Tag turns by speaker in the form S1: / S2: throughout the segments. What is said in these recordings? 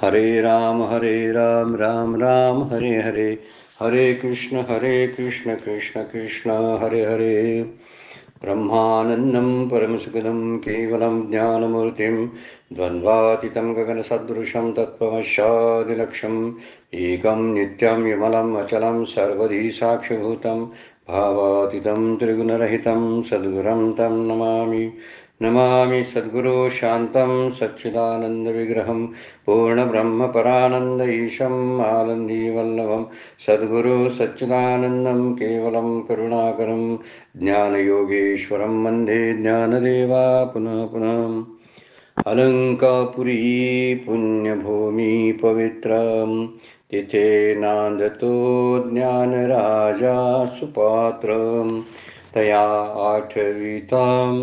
S1: हरे राम राम राम हरे हरे, हरे कृष्ण कृष्ण कृष्ण हरे हरे. ब्रह्मानन्दं परमसुखदं केवलं ज्ञानमूर्तिं द्वन्द्वातीतं गगनसदृशं तत्त्वमस्यादिलक्ष्यम् एकं नित्यं विमलम् अचलं सर्वधी साक्षिभूतं भावातीतं त्रिगुणरहितं सद्गुरुं तं नमामि. नमामि सद्गुरो शान्तं सच्चिदानन्दविग्रहं पूर्णब्रह्मपरानन्द ईशम् आनन्दीवल्लभं सद्गुरो सच्चिदानन्दं केवलं करुणाकरं ज्ञानयोगेश्वरं वन्दे ज्ञानदेवा पुनः पुनः. अलंकापुरी पुण्यभूमी पवित्रं तिथे नांदतो ज्ञानराजा सुपात्रं तया आठवितां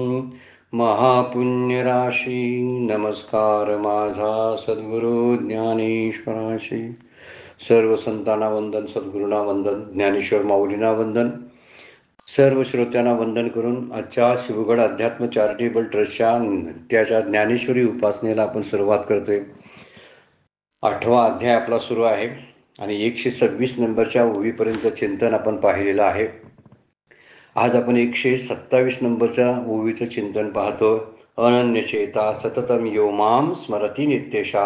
S1: महापुण्यराशी नमस्कार माझा सद्गुरु ज्ञानेश्वराशी. सर्व संतांना वंदन, सद्गुरूंना वंदन, ज्ञानेश्वर माऊलींना वंदन, सर्व श्रोत्यांना वंदन करून आजच्या शिवगड अध्यात्म चॅरिटेबल ट्रस्टच्या नित्याच्या ज्ञानेश्वरी उपासनेला आपण सुरुवात करतोय. 8वा अध्याय आपला सुरू आहे आणि 126 नंबरच्या ओवीपर्यंत चिंतन आपण पाहिलेलं आहे. आज आपण 127 नंबरच्या ओवीचं चिंतन पाहतो. अनन्यचेता सततम यो माम स्मरती नित्यशा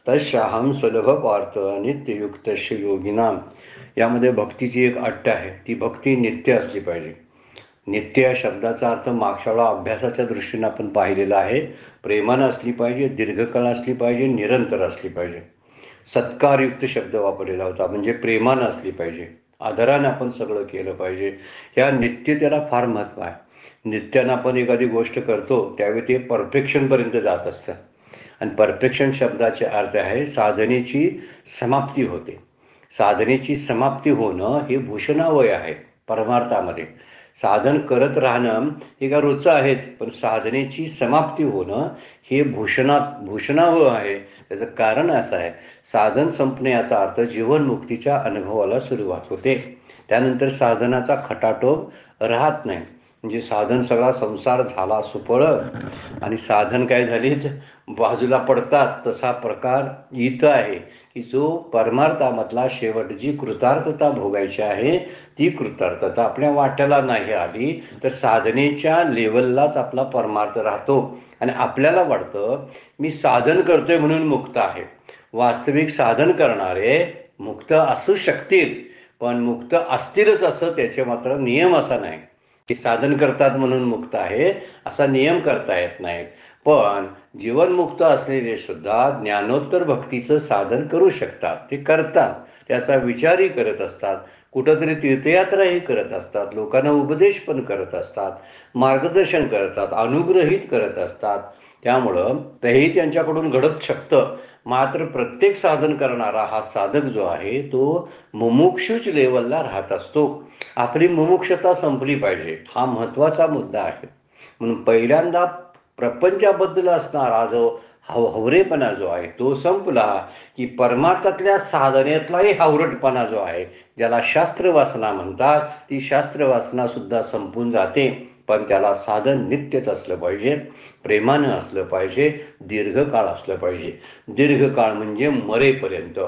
S1: तस्याहम सुलभ पार्थ नित्ययुक्तस्य योगिनाम. यामध्ये भक्तीची एक अट आहे, ती भक्ती नित्य असली पाहिजे. नित्य या शब्दाचा अर्थ मागच्या वेळा अभ्यासाच्या दृष्टीने आपण पाहिलेला आहे. प्रेमानं असली पाहिजे, दीर्घकाळ असली पाहिजे, निरंतर असली पाहिजे. सत्कारयुक्त शब्द वापरलेला होता, म्हणजे प्रेमानं असली पाहिजे, आदरानं आपण सगळं केलं पाहिजे. या नित्यतेला फार महत्त्व आहे. नित्यानं आपण एखादी गोष्ट करतो त्यावेळी ते परफेक्शनपर्यंत जात असतं आणि परफेक्शन शब्दाचे अर्थ आहे साधनेची समाप्ती होते. साधनेची समाप्ती होणं हे भूषणावय आहे. परमार्थामध्ये साधन करत राहणं हे का रोजचं आहेच, पण साधनेची समाप्ती होणं हे भूषणावय आहे. त्याचं कारण असं आहे, साधन संपणे याचा अर्थ जीवनमुक्तीच्या अनुभवाला सुरुवात होते. त्यानंतर साधनाचा खटाटोप राहत नाही. म्हणजे साधन सगळा संसार झाला सुफळ आणि साधन काय झालीत बाजूला पडतात, तसा प्रकार इथं आहे की जो परमार्थामधला शेवट जी कृतार्थता भोगायची आहे ती कृतार्थता आपल्या वाट्याला नाही आली तर साधनेच्या लेवललाच आपला परमार्थ राहतो आणि आपल्याला वाटतं मी साधन करतोय म्हणून मुक्त आहे. वास्तविक साधन करणारे मुक्त असू शकतील, पण मुक्त असतीलच असं त्याचे मात्र नियम असा नाही की साधन करतात म्हणून मुक्त आहे असा नियम करता येत नाही. पण जीवनमुक्त असलेले सुद्धा ज्ञानोत्तर भक्तीचं साधन करू शकतात. ते करतात, त्याचा विचारही करत असतात, कुठंतरी तीर्थयात्राही करत असतात, लोकांना उपदेश पण करत असतात, मार्गदर्शन करतात, अनुग्रहित करत असतात. त्यामुळं तेही त्यांच्याकडून घडत शकतं. मात्र प्रत्येक साधन करणारा हा साधक जो आहे तो मुमुक्षुच लेवलला राहत असतो. आपली मुमुक्षता संपली पाहिजे, हा महत्वाचा मुद्दा आहे. म्हणून पहिल्यांदा प्रपंचाबद्दल असणारा जो हवरेपणा जो आहे तो संपला की परमार्थातल्या साधनेतलाही हावरटपणा जो आहे, ज्याला शास्त्रवासना म्हणतात, ती शास्त्रवासना सुद्धा संपून जाते. पण त्याला साधन नित्यच असलं पाहिजे, प्रेमानं असलं पाहिजे, दीर्घकाळ असलं पाहिजे. दीर्घकाळ म्हणजे मरेपर्यंत.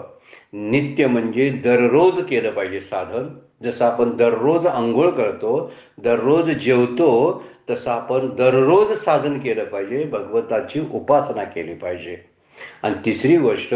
S1: नित्य म्हणजे दररोज केलं पाहिजे साधन. जसं आपण दररोज आंघोळ करतो, दररोज जेवतो, तसं आपण दररोज साधन केलं पाहिजे, भगवंताची उपासना केली पाहिजे. आणि तिसरी गोष्ट,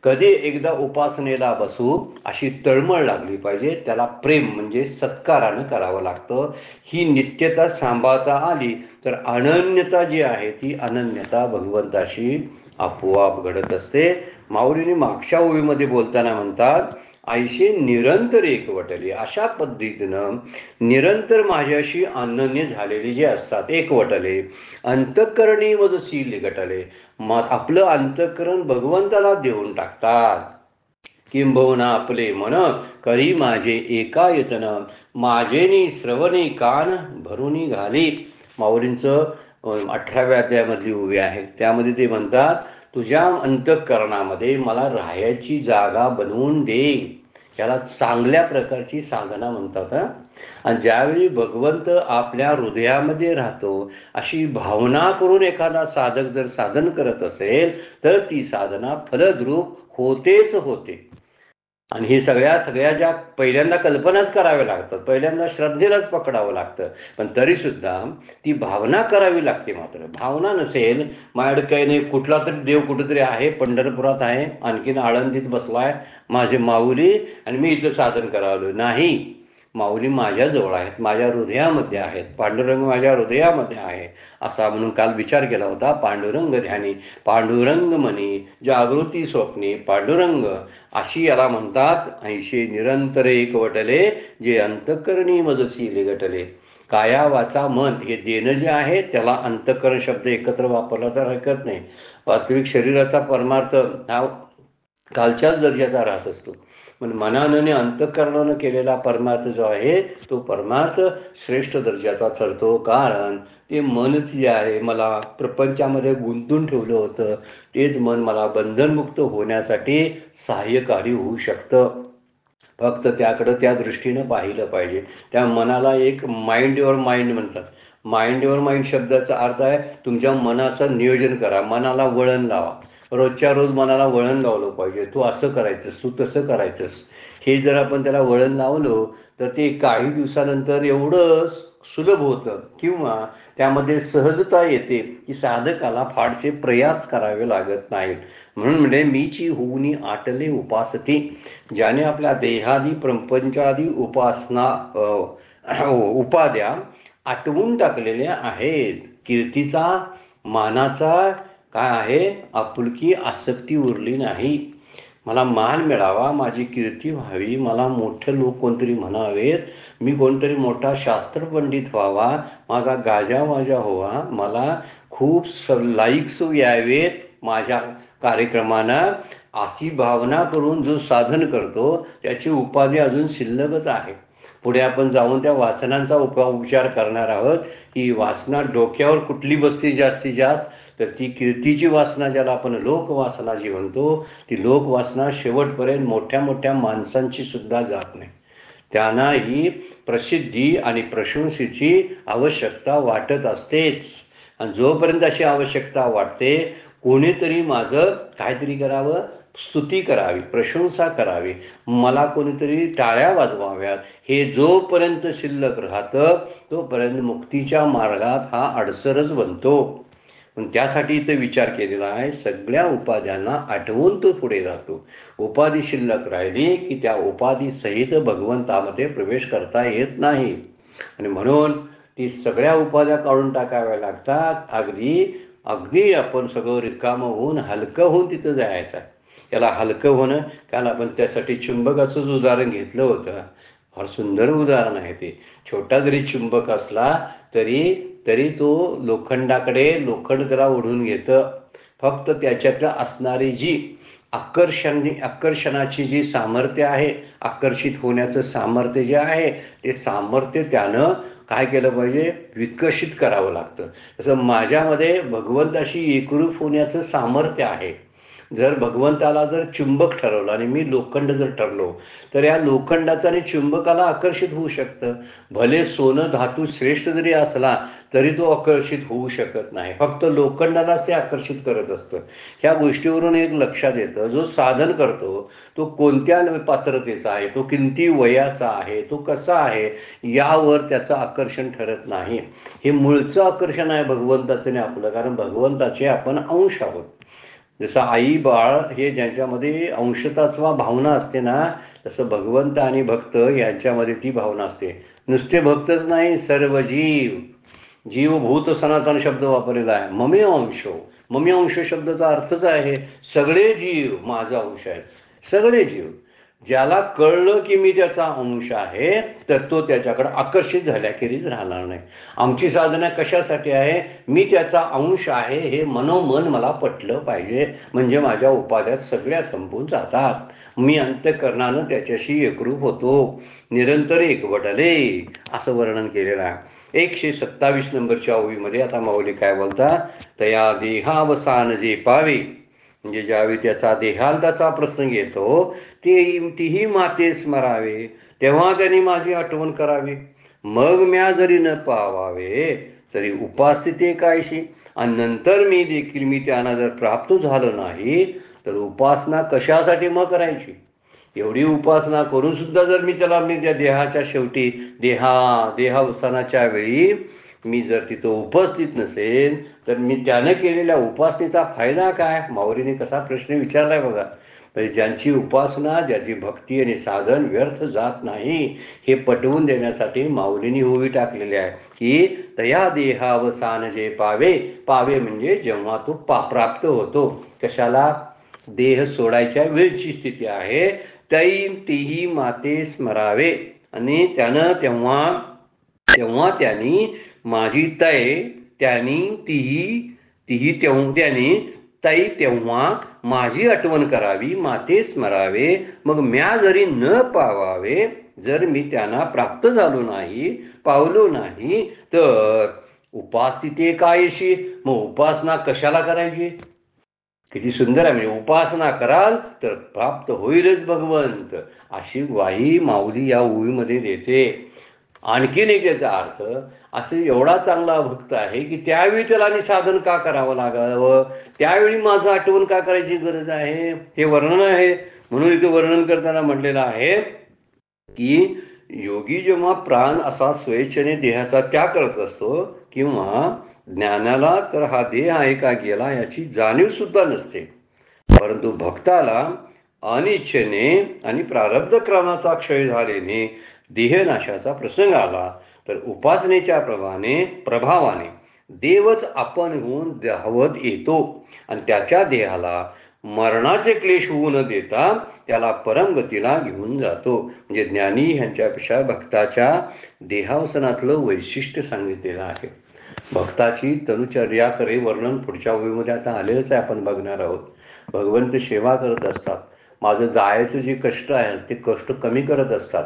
S1: कधी एकदा उपासनेला बसू अशी तळमळ लागली पाहिजे. त्याला प्रेम म्हणजे सत्कारानं करावं लागतं. ही नित्यता सांभाळता आली तर अनन्यता जी आहे ती अनन्यता भगवंताशी आपोआप घडत असते. माऊलीने मागच्या ओवीमध्ये बोलताना म्हणतात, आईशी निरंतर एकवटली. अशा पद्धतीनं निरंतर माझ्याशी अनन्य झालेली जे असतात, एकवटले, अंतःकरणी मजसी लिगटले, आपलं अंतःकरण भगवंताला देऊन टाकतात. किंबहुना आपले मन करी माझे एकायतन, माझेनी श्रवणी कान भरूनी घाली. माऊलींचं 18व्या अध्यायामधली ओवी आहे. त्यामध्ये ते म्हणतात, तुझ्या अंतःकरणामध्ये मला राहायची जागा बनवून दे. याला चांगल्या प्रकारची साधना म्हणतात. आणि ज्यावेळी भगवंत आपल्या हृदयामध्ये राहतो अशी भावना करून एखादा साधक जर साधन करत असेल तर ती साधना फलद्रूप होतेच होते. आणि ही सगळ्या ज्या पहिल्यांदा कल्पनाच कराव्या लागतात, पहिल्यांदा श्रद्धेलाच पकडावं लागतं, पण तरी सुद्धा ती भावना करावी लागते. मात्र भावना नसेल, माझ्याकडे काही नाही, कुठला तरी देव कुठेतरी आहे, पंढरपुरात आहे, आणखीन आळंदीत बसलाय माझे माऊली आणि मी इथं साधन करावं, नाही. माऊली माझ्याजवळ आहेत, माझ्या हृदयामध्ये आहेत, पांडुरंग माझ्या हृदयामध्ये आहे असा म्हणून काल विचार केला होता. पांडुरंग ध्यानी पांडुरंग मनी जागृती स्वप्नी पांडुरंग अशी याला म्हणतात. ऐशी निरंतर एक वटले जे अंतःकरणी मजसी लिगटले. काया वाचा मन हे देणं जे आहे त्याला अंतःकरण शब्द एकत्र वापरला तर हरकत नाही. वास्तविक शरीराचा परमार्थ हा कालच्याच दर्जाचा राहत असतो, पण मनानं आणि अंतःकरणानं केलेला परमार्थ जो आहे तो परमार्थ श्रेष्ठ दर्जाचा ठरतो. कारण ते मनच जे आहे मला प्रपंचामध्ये गुंतून ठेवलं होतं, तेच मन मला बंधनमुक्त होण्यासाठी सहाय्यकारी होऊ शकतं. फक्त त्याकडं त्या दृष्टीनं पाहिलं पाहिजे. त्या मनाला एक माइंड युअर माइंड म्हणतात. माइंड युअर माइंड शब्दाचा अर्थ आहे तुमच्या मनाचं नियोजन करा, मनाला वळण लावा. रोजच्या रोज मनाला वळण लावलं पाहिजे. तू असं करायचंस, तू तसं करायचंस. हे जर आपण त्याला वळण लावलं तर ते काही दिवसानंतर एवढं सुलभ होतं किंवा त्यामध्ये सहजता येते की साधकाला फारसे प्रयास करावे लागत नाहीत. म्हणून म्हणजे मीची होऊनी आटले उपासती. ज्याने आपल्या देहादी प्रपंचादी उपासना उपाद्या आटवून टाकलेल्या आहेत. कीर्तीचा मानाचा काय आहे, आपुलकी आसक्ती उरली नाही. मला मान मिळावा, माझी कीर्ती व्हावी, मला मोठे लोक कोणतरी म्हणावेत, मी कोणतरी मोठा शास्त्रपंडित व्हावा, माझा गाजावाजा व्हावा, मला खूप लाईक्स यावेत माझ्या कार्यक्रमांना, अशी भावना करून जो साधन करतो त्याची उपाधी अजून शिल्लकच आहे. पुढे आपण जाऊन त्या वासनांचा उपचार करणार आहोत. ही वासना डोक्यावर कुठली बसती जास्तीत जास्त, तर ती कीर्तीची वासना, ज्याला आपण लोकवासना जी म्हणतो, ती लोकवासना शेवटपर्यंत मोठ्या मोठ्या माणसांची सुद्धा जात नाही. त्यांना ही प्रसिद्धी आणि प्रशंसेची आवश्यकता वाटत असतेच. आणि जोपर्यंत अशी आवश्यकता वाटते, कोणीतरी माझं काहीतरी करावं, स्तुती करावी, प्रशंसा करावी, मला कोणीतरी टाळ्या वाजवाव्यात, हे जोपर्यंत शिल्लक राहतं तोपर्यंत मुक्तीच्या मार्गात हा अडसरच बनतो. पण त्यासाठी इथे विचार केलेला आहे, सगळ्या उपाध्यांना आठवून तो पुढे राहतो. उपाधी शिल्लक राहिली की त्या उपाधी सहित भगवंतामध्ये प्रवेश करता येत नाही. आणि म्हणून ती सगळ्या उपाध्या काढून टाकाव्या लागतात. अगदी आपण सगळं रिकामं होऊन हलकं होऊन तिथं जायचं आहे. त्याला हलकं होणं, काल आपण त्यासाठी चुंबकाचंच उदाहरण घेतलं होतं. फार सुंदर उदाहरण आहे ते. छोटा जरी चुंबक असला तरी तो लोखंड त्याला ओढून घेतं. फक्त त्याच्यातलं असणारी जी आकर्षणाची जी सामर्थ्य आहे, आकर्षित होण्याचं सामर्थ्य जे आहे, ते सामर्थ्य त्यानं काय केलं पाहिजे, विकसित करावं लागतं. तसं माझ्यामध्ये भगवंताशी एकरूप होण्याचं सामर्थ्य आहे. जर भगवंताला जर चुंबक ठरवलं आणि मी लोखंड जर ठरलो तर या लोखंडाचं आणि चुंबकाला आकर्षित होऊ शकतं. भले सोनं धातू श्रेष्ठ जरी असला तरी तो आकर्षित होऊ शकत नाही, फक्त लोखंडालाच ते आकर्षित करत असतं. ह्या गोष्टीवरून एक लक्षात येतं, जो साधन करतो तो कोणत्या पात्रतेचा आहे, तो किती वयाचा आहे, तो कसा आहे, यावर त्याचं आकर्षण ठरत नाही. हे मूळचं आकर्षण आहे भगवंताचं आणि आपलं. कारण भगवंताचे आपण अंश आहोत. जसं आई बाळ हे ज्यांच्यामध्ये अंशतत्व भावना असते ना, तसं भगवंत आणि भक्त यांच्यामध्ये ती भावना असते. नुसते भक्तच नाही, सर्व जीव भूत सनातन शब्द वापरलेला आहे. ममे अंशो, ममे अंश शब्दाचा अर्थच आहे सगळे जीव माझा अंश आहेत. सगळे जीव, ज्याला कळलं की मी त्याचा अंश आहे तर तो त्याच्याकडे आकर्षित झाल्याखेरीज राहणार नाही. आमची साधना कशासाठी आहे, मी त्याचा अंश आहे हे मनोमन मला पटलं पाहिजे, म्हणजे माझ्या उपाध्या सगळ्या संपून जातात. मी अंतःकरणानं त्याच्याशी एकरूप होतो. निरंतर एकवटले असं वर्णन केलेलं आहे. 127 नंबरच्या ओवीमध्ये आता माऊली काय बोलतात, तया देहावसान जे पावे म्हणजे ज्यावेळी त्याचा देहांताचा प्रसंग येतो तीही माते स्मरावे, तेव्हा त्यांनी माझी आठवण करावी. मग म्या जरी न पावावे तरी उपास्थिते कायशी, आणि नंतर मी देखील मी त्यांना जर प्राप्त झालो नाही तर उपासना कशासाठी मग करायची. एवढी उपासना करून सुद्धा जर मी त्याला मी त्या देहाच्या शेवटी देहावसानाच्या वेळी मी जर तिथं उपस्थित नसेल तर मी त्यानं केलेल्या उपासनेचा फायदा काय. माऊलीने कसा प्रश्न विचारलाय बघा. म्हणजे ज्यांची उपासना, ज्याची भक्ती आणि साधन व्यर्थ जात नाही हे पटवून देण्यासाठी माऊलीने होवी टाकलेले आहे की तया देहावसान जे पावे म्हणजे जेव्हा तो प्राप्त होतो. कशाला. देह सोडायच्या वेळची स्थिती आहे. तीही माते स्मरावे, आणि त्यानं तेव्हा त्यांनी माझी तेव्हा माझी आठवण करावी, माते स्मरावे. मग म्या जरी न पावावे, जर मी त्यांना प्राप्त झालो नाही, पावलो नाही तर उपास्थिते कायशी, मग उपासना कशाला करायची. किती सुंदर आहे. म्हणजे उपासना कराल तर प्राप्त होईलच भगवंत, अशी ग्वाही माऊली या ओवीमध्ये देते. आणखीन एक याचा अर्थ असं एवढा चांगला भक्त आहे की त्यावेळी त्याला साधन का करावं लागावं, त्यावेळी माझं आठवण का करायची गरज आहे, हे वर्णन आहे. म्हणून इथे वर्णन करताना म्हटलेलं आहे की योगी जेव्हा प्राण असा स्वेच्छेने देहाचा त्याग करत असतो किंवा ज्ञानाला तर हा देह आहे का गेला याची जाणीव सुद्धा नसते, परंतु भक्ताला अनिच्छेने आणि प्रारब्ध क्रमाचा क्षय झाल्याने देहनाशाचा प्रसंग आला तर उपासनेच्या प्रभावाने देवच आपण होऊन धावत येतो आणि त्याच्या देहाला मरणाचे क्लेश होऊ न देता त्याला परमगतीला घेऊन जातो. म्हणजे ज्ञानी ह्यांच्यापेक्षा भक्ताच्या देहावसनातलं वैशिष्ट्य सांगितलेलं आहे. भक्ताची तनुचर्याकडे वर्णन पुढच्या ओळीमध्ये आता आलेलंच आहे, आपण बघणार आहोत. भगवंत सेवा करत असतात. माझं जायचं जे कष्ट आहे ते कष्ट कमी करत असतात.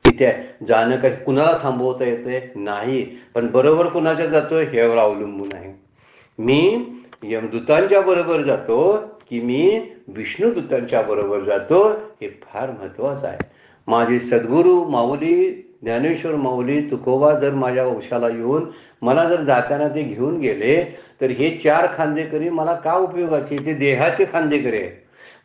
S1: तिथे जाणं काही कुणाला थांबवता येते नाही, पण बरोबर कुणाच्या जातोय ह्यावर अवलंबून आहे. मी यमदूतांच्या बरोबर जातो की मी विष्णुदूतांच्या बरोबर जातो हे फार महत्वाचं आहे. माझे सद्गुरू माऊली ज्ञानेश्वर माऊली तुकोबा जर माझ्या वंशाला येऊन मला जर जाताना ते घेऊन गेले तर हे 4 खांदेकरी मला का उपयोगाचे. ते देहाचे खांदेकरी आहेत.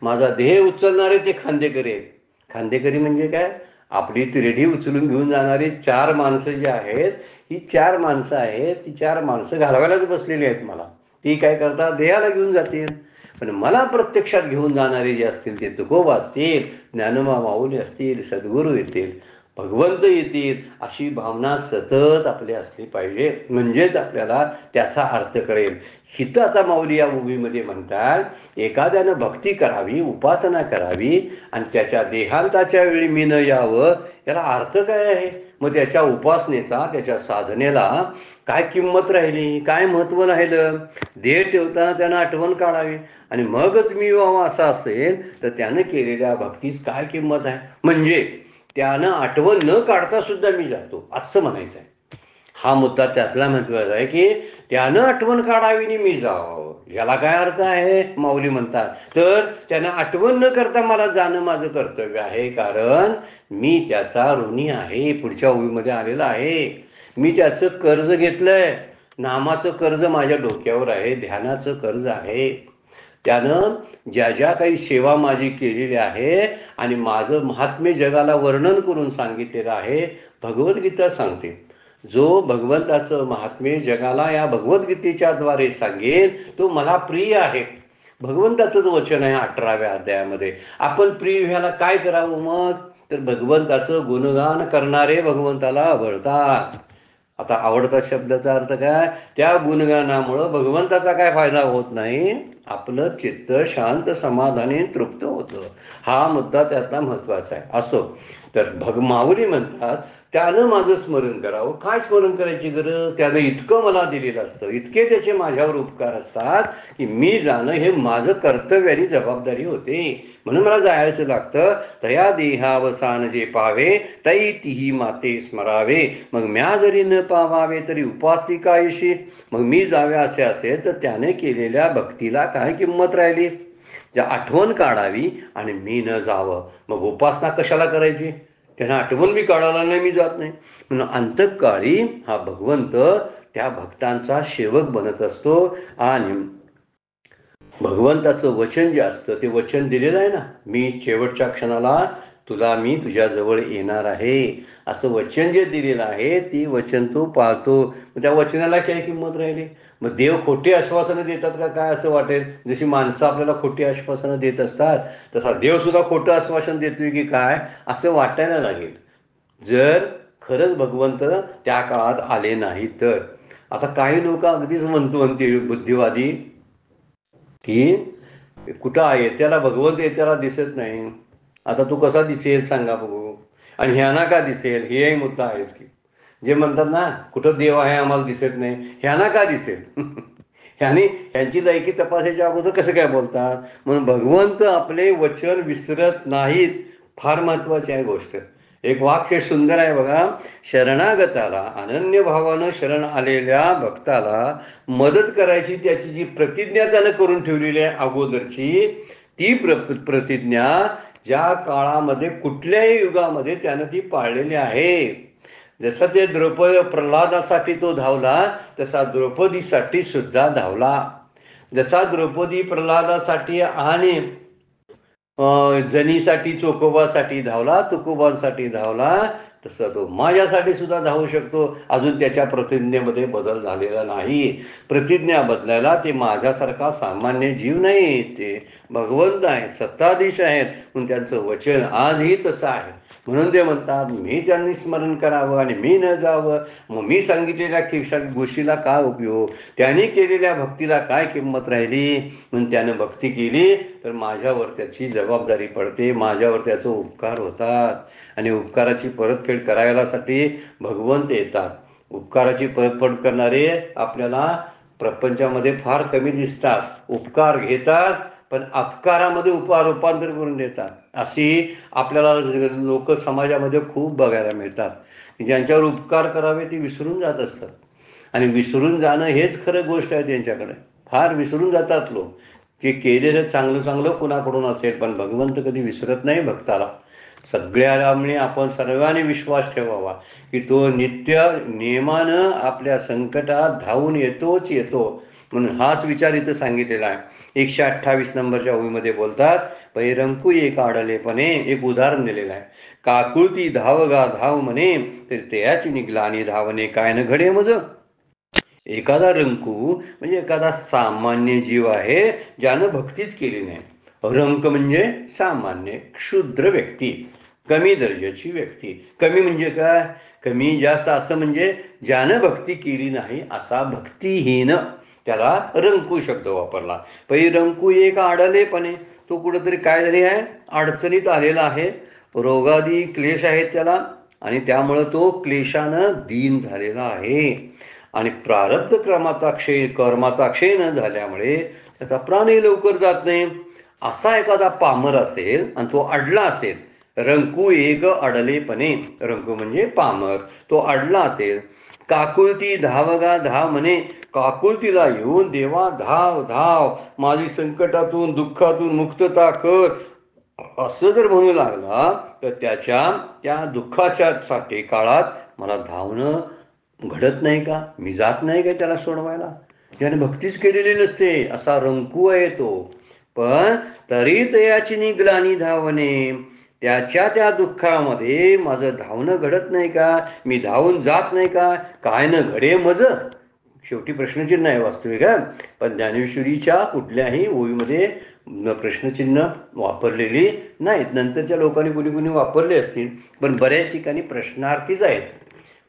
S1: माझा देह उचलणारे ते खांदेकरी आहेत. खांदेकरी म्हणजे काय. आपली तिरेडी उचलून घेऊन जाणारी 4 माणसं जी आहेत ही 4 माणसं आहेत. ती 4 माणसं घालवायलाच बसलेली आहेत मला. ती काय करतात देहाला घेऊन जातील, पण मला प्रत्यक्षात घेऊन जाणारे जे असतील ते तुकोबा असतील, ज्ञानोबा माऊली असतील, सद्गुरू येतील, भगवंत येतील, अशी भावना सतत आपली असली पाहिजे. म्हणजेच आपल्याला त्याचा अर्थ कळेल. हित आता माऊली या मूवीमध्ये म्हणतात एखाद्यानं भक्ती करावी, उपासना करावी आणि त्याच्या देहांताच्या वेळी मी न यावं, याला अर्थ काय आहे. मग त्याच्या उपासनेचा, त्याच्या साधनेला काय किंमत राहिली, काय महत्व राहिलं. देह ठेवताना त्यानं आठवण काढावी आणि मगच मी व्हावं असं असेल तर त्यानं केलेल्या भक्तीस काय किंमत आहे. म्हणजे त्यानं आठवण न काढता सुद्धा मी जातो असं म्हणायचं आहे. हा मुद्दा त्यातला महत्वाचा आहे की त्यानं आठवण काढावी आणि मी जावं. याला काय अर्थ आहे माऊली म्हणतात. तर त्यानं आठवण न करता मला जाणं माझं कर्तव्य आहे, कारण मी त्याचा ऋणी आहे. पुढच्या ओळीमध्ये आलेला आहे. मी त्याचं कर्ज घेतलंय. नामाचं कर्ज माझ्या डोक्यावर आहे, ध्यानाचं कर्ज आहे. त्यानं ज्या ज्या काही सेवा माझी केलेली आहे आणि माझं महात्म्य जगाला वर्णन करून सांगितलेलं आहे. भगवद्गीता सांगते जो भगवंताचं महात्म्य जगाला या भगवद्गीतेच्या द्वारे सांगेल तो मला प्रिय आहे. भगवंताचंच वचन आहे 18व्या अध्यायामध्ये. आपण प्रिय व्हायला काय करावं मग, तर भगवंताचं गुणगान करणारे भगवंताला आवडतात. आता आवडता शब्दाचा अर्थ काय, त्या गुणगानामुळं भगवंताचा काय फायदा होत नाही, आपलं चित्त शांत समाधानी तृप्त होतं. हा मुद्दा त्यातला महत्वाचा आहे. असो तर माऊली म्हणतात त्यानं माझं स्मरण करावं. काय स्मरण करायची गरज, त्यानं इतकं मला दिलेलं असतं, इतके त्याचे माझ्यावर उपकार असतात की मी जाणं हे माझं कर्तव्य आणि जबाबदारी होते. म्हणून मला जायचं लागतं. तया देहावसान जे पावे तीही माते स्मरावे. मग म्या जरी न पावावे तरी उपास्ती कायशी. मग मी जावे असे असेल तर त्याने केलेल्या भक्तीला काय किंमत राहिली. आठवण काढावी आणि मी न जावं. मग उपासना कशाला करायची? त्यांना आठवण मी काढायला नाही, मी जात नाही. म्हणून अंतकाळी हा भगवंत त्या भक्तांचा सेवक बनत असतो. आणि भगवंताचं वचन जे असतं ते वचन दिलेलं आहे ना, मी शेवटच्या क्षणाला मी तुझ्याजवळ येणार आहे, असं वचन जे दिलेलं आहे ते वचन तो पाळतो. त्या वचनाला काय किंमत राहिली? मग देव खोटी आश्वासनं देतात का काय असं वाटेल? जशी माणसं आपल्याला खोटी आश्वासनं देत असतात तसा देव सुद्धा खोटं आश्वासन देतोय की काय असं वाटायला लागेल, जर खरंच भगवंत त्या काळात आले नाही तर. आता काही लोक अगदीच म्हणते बुद्धिवादी की कुठं आहे त्याला भगवंत त्याला दिसत नाही. आता तू कसा दिसेल सांगा बघू, आणि ह्याना का दिसेल? हेही मुद्दा आहेच की. जे म्हणतात ना कुठं देव आहे आम्हाला दिसत नाही, ह्याना का दिसेल? ह्यांची लायकी तपासायच्या अगोदर कसं काय बोलतात? म्हणून भगवंत आपले वचन विसरत नाहीत. फार महत्वाची आहे गोष्ट. एक वाक्य सुंदर आहे बघा, शरणागताला, अनन्य भावानं शरण आलेल्या भक्ताला मदत करायची त्याची जी प्रतिज्ञा त्यानं करून ठेवलेली आहे अगोदरची, ती प्रतिज्ञा ज्या काळामध्ये कुठल्याही युगामध्ये त्यानं ती पाळलेली आहे. जसं ते प्रल्हादासाठी तो धावला तसा द्रौपदीसाठी सुद्धा धावला. जसा द्रौपदी प्रल्हादासाठी आणि जनीसाठी चोकोबासाठी धावला, तुकोबांसाठी धावला, तसं तो माझ्यासाठी सुद्धा धावू शकतो. अजून त्याच्या प्रतिज्ञेमध्ये बदल झालेला नाही. प्रतिज्ञा बदलायला ते माझ्यासारखा सामान्य जीव नाही, ते भगवंत आहे, सत्ताधीश आहेत. म्हणून त्यांचं वचन आजही तसं आहे. म्हणून ते म्हणतात मी त्यांनी स्मरण करावं आणि मी न जावं. मग मी सांगितलेल्या गोष्टीला काय उपयोग? त्यांनी केलेल्या भक्तीला काय किंमत राहिली? म्हणून त्यानं भक्ती केली तर माझ्यावर त्याची जबाबदारी पडते, माझ्यावर त्याचे उपकार होतात. आणि उपकाराची परतफेड करायलासाठी भगवंत येतात. उपकाराची परतफेड करणारे आपल्याला प्रपंचामध्ये फार कमी दिसतात. उपकार घेतात पण अपकारामध्ये रूपांतर करून देतात. अशी आपल्याला लोक समाजामध्ये खूप बघायला मिळतात. ज्यांच्यावर उपकार करावे ते विसरून जात असतात. आणि विसरून जाणं हेच खरं गोष्ट आहे त्यांच्याकडे. फार विसरून जातात लोक. जे केलेलं चांगलं चांगलं कुणाकडून असेल, पण भगवंत कधी विसरत नाही भक्ताला. सगळ्यामुळे आपण सर्वांनी विश्वास ठेवावा की तो नित्य नियमानं आपल्या संकटात धावून येतोच येतो. म्हणून हाच विचार इथं सांगितलेला आहे. 128 नंबरच्या ओळीमध्ये बोलतात, पैरंकू एक आडलेपणे, एक उदाहरण दिलेलं आहे. काकुळती धावगा धाव म्हणे तरी त्याची निघलानी धावणे काय न घडे मज. एखादा रंकू म्हणजे एखादा सामान्य जीव आहे ज्यानं भक्तीच केली नाही. रंक म्हणजे सामान्य क्षुद्र व्यक्ती, कमी दर्जाची व्यक्ती. कमी म्हणजे काय? कमी जास्त असं म्हणजे ज्यानं भक्ती केली नाही असा भक्तिहीन, त्याला रंकू शब्द वापरला. पै रंकू एक आडलेपणे, तो कुठंतरी काय झाले आहे, अडचणीत आलेला आहे, रोगादी क्लेश आहेत त्याला, आणि त्यामुळं तो क्लेशानं दीन झालेला आहे. आणि प्रारब्ध कर्माचा क्षय न झाल्यामुळे त्याचा प्राणही लवकर जात नाही. असा एखादा पामर असेल आणि तो अडला असेल, रंकू एक अडलेपणे, रंकू म्हणजे पामर, तो अडला असेल. काकुळती धावगा धाव म्हणे, काकुळतीला येऊन देवा धाव धाव, माझी संकटातून दुःखातून मुक्तता कर, असं जर म्हणू लागला तर त्या दुःखाच्या साठी काळात मला धावणं घडत नाही का? मी जात नाही का त्याला सोडवायला? त्याने भक्तीच केलेली नसते असा रंकू आहे तो. पण तरी तयाची निगलानी धावणे, त्याच्या त्या दुःखामध्ये माझं धावणं घडत नाही का? मी धावून जात नाही का? काय न घडे मज. शेवटी प्रश्नचिन्ह आहे वास्तविक, पण ज्ञानेश्वरीच्या कुठल्याही ओळीमध्ये प्रश्नचिन्ह वापरलेली नाहीत. नंतरच्या लोकांनी कुणी वापरले असतील, पण बऱ्याच ठिकाणी प्रश्नार्थीच आहेत.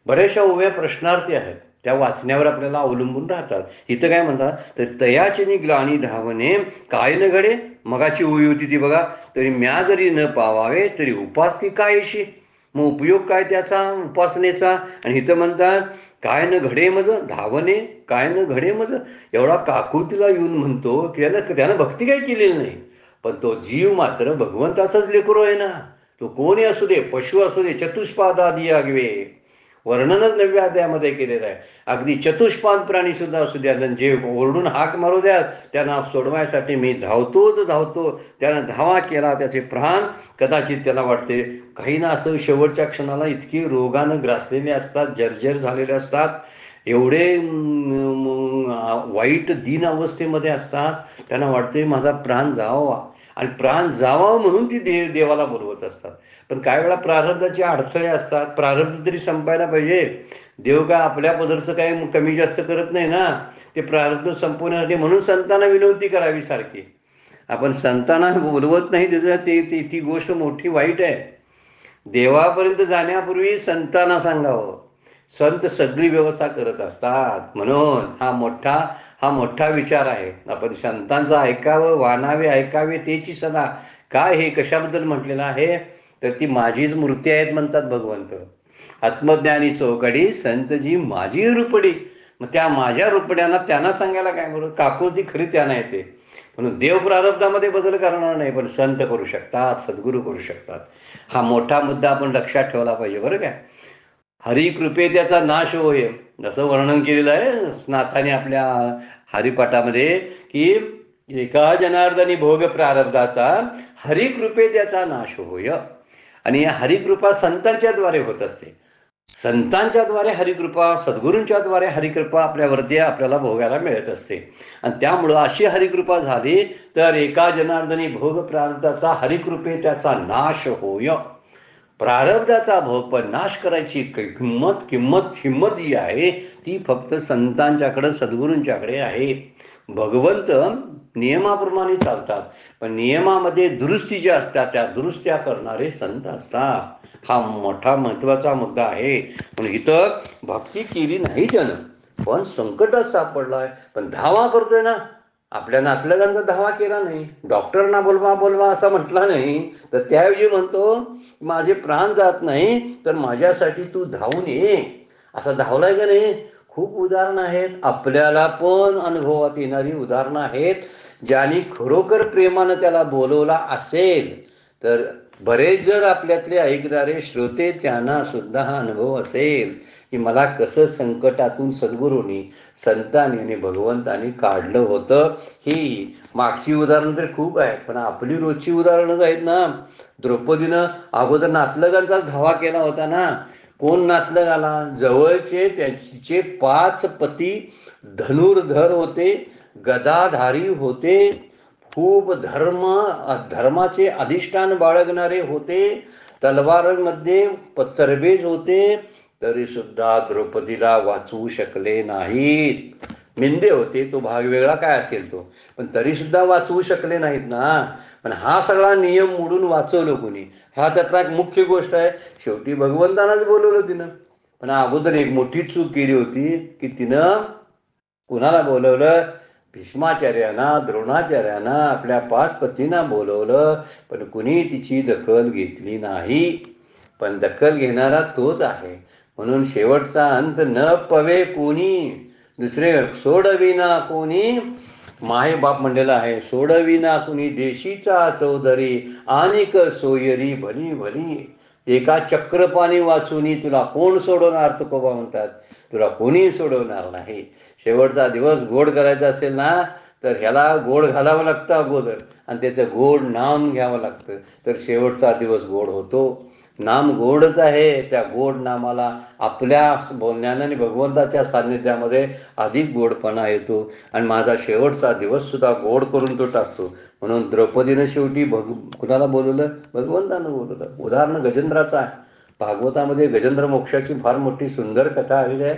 S1: बऱ्याचशा ओव्या प्रश्नार्थी आहेत, त्या वाचण्यावर आपल्याला अवलंबून राहतात. इथं काय म्हणतात, तर तयाची निगलानी धावणे काय न घडे. मगाची ओवी होती ती बघा, तरी म्या जरी न पावावे तरी उपासती कायशी. मग उपयोग काय त्याचा उपासनेचा? आणि इथं म्हणतात काय न घडे मज, धावणे काय न घडे मज. एवढा काकुळतीला येऊन म्हणतो की त्यानं भक्ती काही केलेली नाही, पण तो जीव मात्र भगवंताचाच लेकरो आहे ना. तो कोणी असू दे, पशु असू दे, चतुष्पादादी आगवे, वर्णनच 9व्या अध्यायामध्ये केलेलं आहे. अगदी चतुष्पाद प्राणी सुद्धा असू द्या, जे ओरडून हाक मारू द्या त्यांना सोडवायसाठी मी धावतोच धावतो. त्यानं धावा केला, त्याचे प्राण कदाचित त्याला वाटते काही ना असं शेवटच्या क्षणाला इतकी रोगानं ग्रासलेले असतात, जर्जर झालेले असतात, एवढे वाईट दीन अवस्थेमध्ये असतात, त्यांना वाटते माझा प्राण जावा, आणि प्राण जावा म्हणून ती देवाला बोलवत असतात. पण काही वेळा प्रारब्धाचे अडथळे असतात, प्रारब्ध तरी संपायला पाहिजे. देव काय आपल्या पदरचं काही कमी जास्त करत नाही ना, ते प्रारब्ध संपवण्यासाठी म्हणून संतांना विनंती करावी सारखी. आपण संतांना बोलवत नाही, त्याचं ती गोष्ट मोठी वाईट आहे. देवापर्यंत जाण्यापूर्वी संतांना सांगावं. संत सगळी व्यवस्था करत असतात, म्हणून हा मोठा विचार आहे. आपण संतांचं ऐकावं, वानावे ऐकावे तेची सदा. काय हे कशाबद्दल म्हटलेलं आहे, तर ती माझीच मूर्ती आहेत म्हणतात भगवंत. आत्मज्ञानी चौकडी संतजी माझी रुपडी. मग त्या माझ्या रुपड्यांना त्यांना सांगायला काय बरोबर, काकुळती खरी त्यांना येते. म्हणून देव प्रारब्धामध्ये बदल करणार नाही, पण संत करू शकतात, सद्गुरू करू शकतात. हा मोठा मुद्दा आपण लक्षात ठेवला पाहिजे बरं काय. हरिकृपे त्याचा नाश होय, जसं वर्णन केलेलं आहे नाथाने आपल्या हरिपाठामध्ये, की एका जनार्दनी भोग प्रारब्धाचा हरिकृपे त्याचा नाश होय. आणि या हरिकृपा संतांच्या द्वारे होत असते. संतांच्या द्वारे हरिकृपा, सद्गुरूंच्या द्वारे हरिकृपा आपल्यावरती आपल्याला भोगायला मिळत असते. आणि त्यामुळं अशी हरिकृपा झाली तर एका जनार्दनी भोग प्रारब्धाचा हरिकृपे त्याचा नाश होय. प्रारब्धाचा भोग पण नाश करायची हिंमत जी आहे ती फक्त संतांच्याकडे, सद्गुरूंच्याकडे आहे. भगवंत नियमाप्रमाणे चालतात, पण नियमामध्ये दुरुस्ती ज्या असतात त्या दुरुस्त्या करणारे संत असतात. हा मोठा महत्वाचा मुद्दा आहे. म्हणून इथं भक्ती केली नाही त्यानं, पण संकटात सापडलाय, पण धावा करतोय ना. आपल्या नातलगांचा धावा केला नाही, डॉक्टरना बोलवा असं म्हटला नाही, तर त्याऐवजी म्हणतो माझे प्राण जात नाही तर माझ्यासाठी तू धावून ये, असा धावलाय का नाही. खूप उदाहरणं आहेत, आपल्याला पण अनुभवात येणारी उदाहरणं आहेत. ज्यांनी खरोखर प्रेमानं त्याला बोलवला असेल तर बरेच जर आपल्यातले ऐकणारे श्रोते त्यांना सुद्धा हा अनुभव असेल की मला कसं संकटातून सद्गुरूंनी, संतांनी आणि भगवंतांनी काढलं होतं. ही मागची उदाहरणं तर खूप आहेत, पण आपली रोजची उदाहरणं आहेत ना. द्रौपदीनं अगोदर नातलगांचाच धावा केला होता ना. कोण नातलग आला, जवळचे त्यांचे 5 पती धनुर्धर होते, गदाधारी होते, खूप धर्माचे अधिष्ठान बाळगणारे होते, तलवारांमध्ये तरबेज होते, तरी सुद्धा द्रौपदीला वाचवू शकले नाहीत. मिंदे होते, तो भाग वेगळा काय असेल तो, पण तरी सुद्धा वाचवू शकले नाहीत ना. पण हा सगळा नियम मोडून वाचवलं कोणी, हा त्यातला एक मुख्य गोष्ट आहे. शेवटी भगवंतानाच बोलवलं तिनं, पण अगोदर एक मोठी चूक केली होती की तिनं कुणाला बोलवलं, भीष्माचार्यांना, द्रोणाचार्यांना, आपल्या 5 पतींना बोलवलं, पण कुणी तिची दखल घेतली नाही. पण दखल घेणारा तोच आहे. म्हणून शेवटचा अंत न पवे कोणी, दुसरे सोडविना कोणी. माहे बाप म्हणलेला आहे, सोडविना कुणी देशीचा चौधरी आणिक सोयरी भली भली. एका चक्रपाणी वाचूनी तुला कोण सोडवणार, तुकोबा म्हणतात, तुला कोणी सोडवणार नाही. शेवटचा दिवस गोड करायचा असेल ना तर ह्याला गोड घालावं लागतं अगोदर, आणि त्याचं गोड नाम घ्यावं लागतं, तर शेवटचा दिवस गोड होतो. नाम गोडच आहे, त्या गोड नामाला आपल्या बोलण्याने आणि भगवंताच्या सान्निध्यामध्ये अधिक गोडपणा येतो, आणि माझा शेवटचा दिवस सुद्धा गोड करून तो टाकतो. म्हणून द्रौपदीनं शेवटी कुणाला बोलवलं, भगवंतानं बोलवलं. उदाहरण गजेंद्राचं आहे. भागवतामध्ये गजेंद्र मोक्षाची फार मोठी सुंदर कथा आलेली आहे.